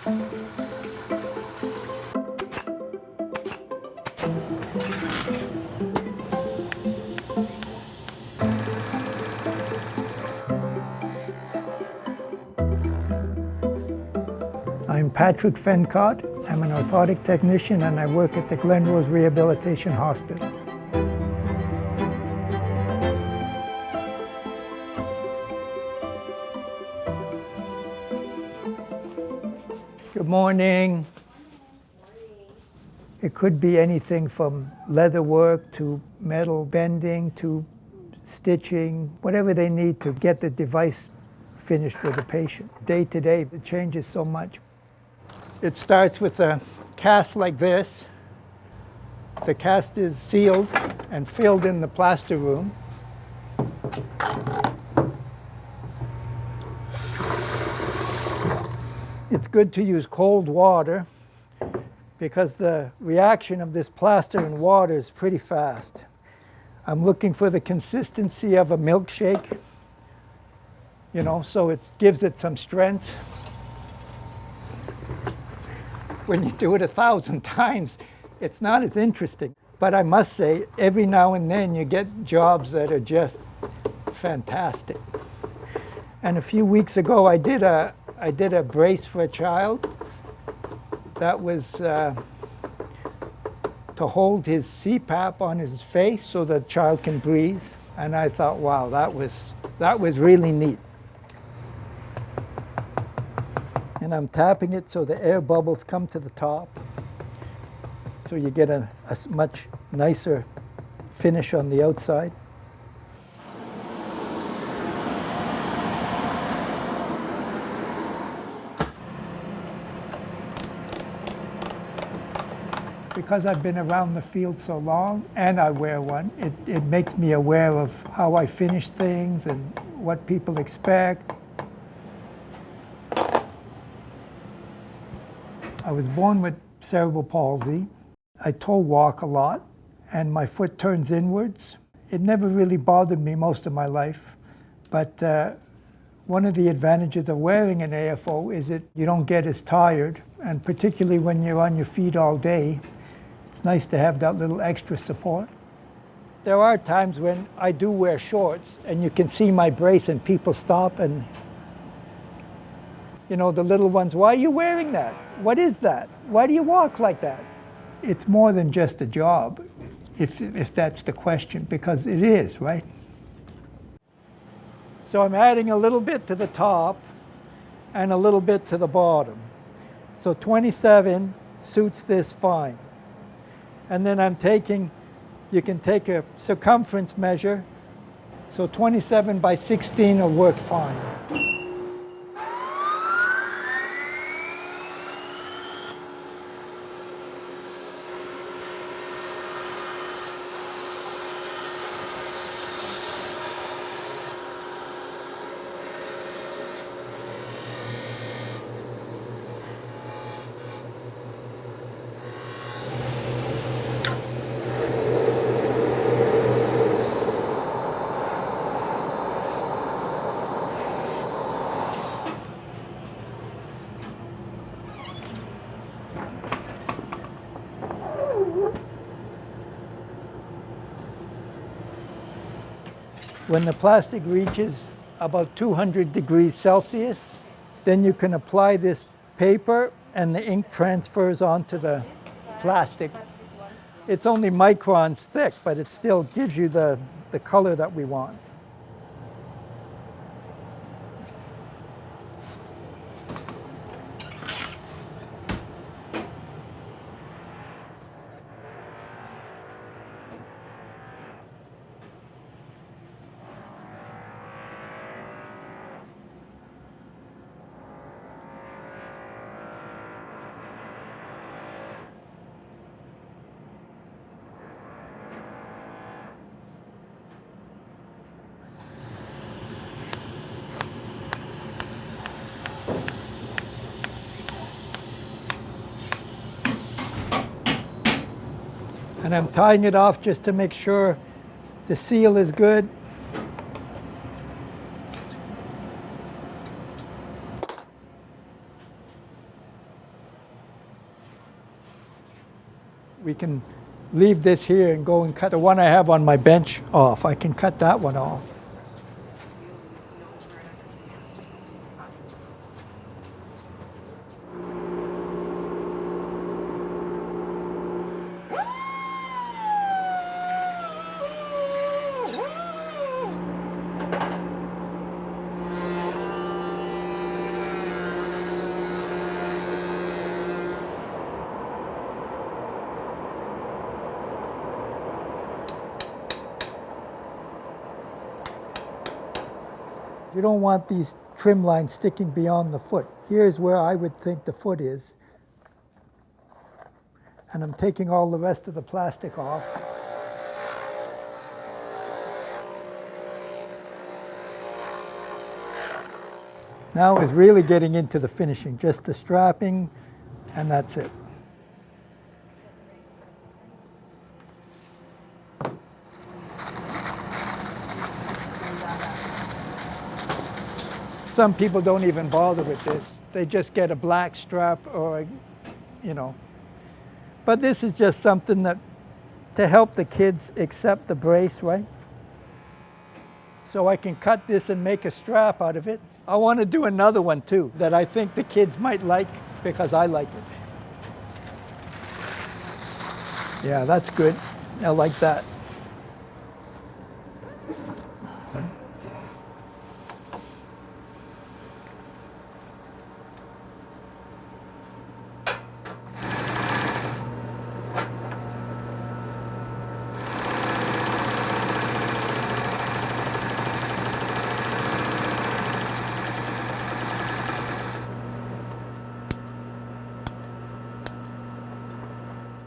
I'm Patrick Fencott. I'm an orthotic technician and I work at the Glenrose Rehabilitation Hospital. Good morning. It could be anything from leather work to metal bending to stitching, whatever they need to get the device finished for the patient. Day to day, it changes so much. It starts with a cast like this. The cast is sealed and filled in the plaster room. It's good to use cold water because the reaction of this plaster and water is pretty fast. I'm looking for the consistency of a milkshake, so it gives it some strength. When you do it 1,000 times, it's not as interesting. But I must say, every now and then you get jobs that are just fantastic. And a few weeks ago, I did a brace for a child. That was to hold his CPAP on his face so the child can breathe. And I thought, wow, that was really neat. And I'm tapping it so the air bubbles come to the top. So you get a much nicer finish on the outside. Because I've been around the field so long and I wear one, it makes me aware of how I finish things and what people expect. I was born with cerebral palsy. I toe walk a lot and my foot turns inwards. It never really bothered me most of my life, but one of the advantages of wearing an AFO is that you don't get as tired, and particularly when you're on your feet all day, it's nice to have that little extra support. There are times when I do wear shorts and you can see my brace and people stop and the little ones, why are you wearing that? What is that? Why do you walk like that? It's more than just a job, if that's the question, because it is, right? So I'm adding a little bit to the top and a little bit to the bottom. So 27 suits this fine. And then you can take a circumference measure. So 27 by 16 will work fine. When the plastic reaches about 200 degrees Celsius, then you can apply this paper and the ink transfers onto the plastic. It's only microns thick, but it still gives you the color that we want. And I'm tying it off just to make sure the seal is good. We can leave this here and go and cut the one I have on my bench off. I can cut that one off. You don't want these trim lines sticking beyond the foot. Here's where I would think the foot is. And I'm taking all the rest of the plastic off. Now is really getting into the finishing, just the strapping, and that's it. Some people don't even bother with this. They just get a black strap or, you know. But this is just something that, to help the kids accept the brace, right? So I can cut this and make a strap out of it. I want to do another one too that I think the kids might like because I like it. Yeah, that's good. I like that.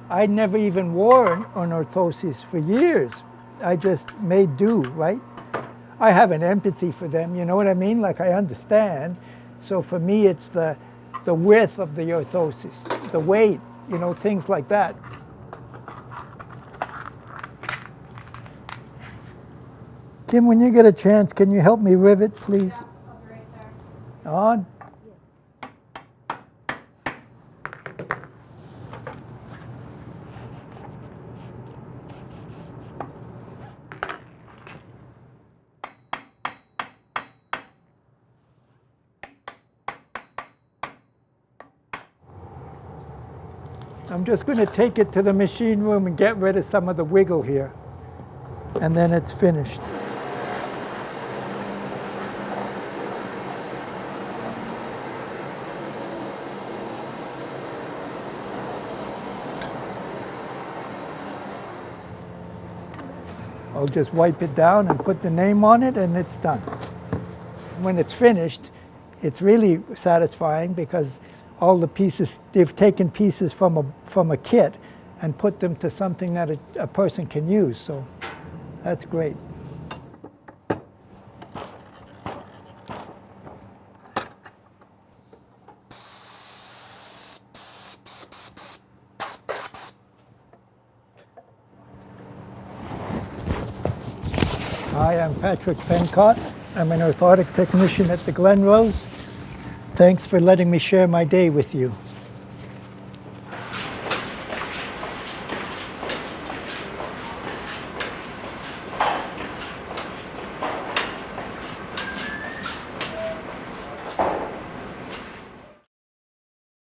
I never even wore an orthosis for years. I just made do, right? I have an empathy for them, you know what I mean? Like I understand. So for me, it's the width of the orthosis, the weight, you know, things like that. Kim, when you get a chance, can you help me rivet, please? Yeah, I'll be right there. On. I'm just going to take it to the machine room and get rid of some of the wiggle here. And then it's finished. I'll just wipe it down and put the name on it and it's done. When it's finished, it's really satisfying because all the pieces, they've taken pieces from a kit and put them to something that a person can use. So that's great. Hi, I'm Patrick Pencott. I'm an orthotic technician at the Glenrose. Thanks for letting me share my day with you.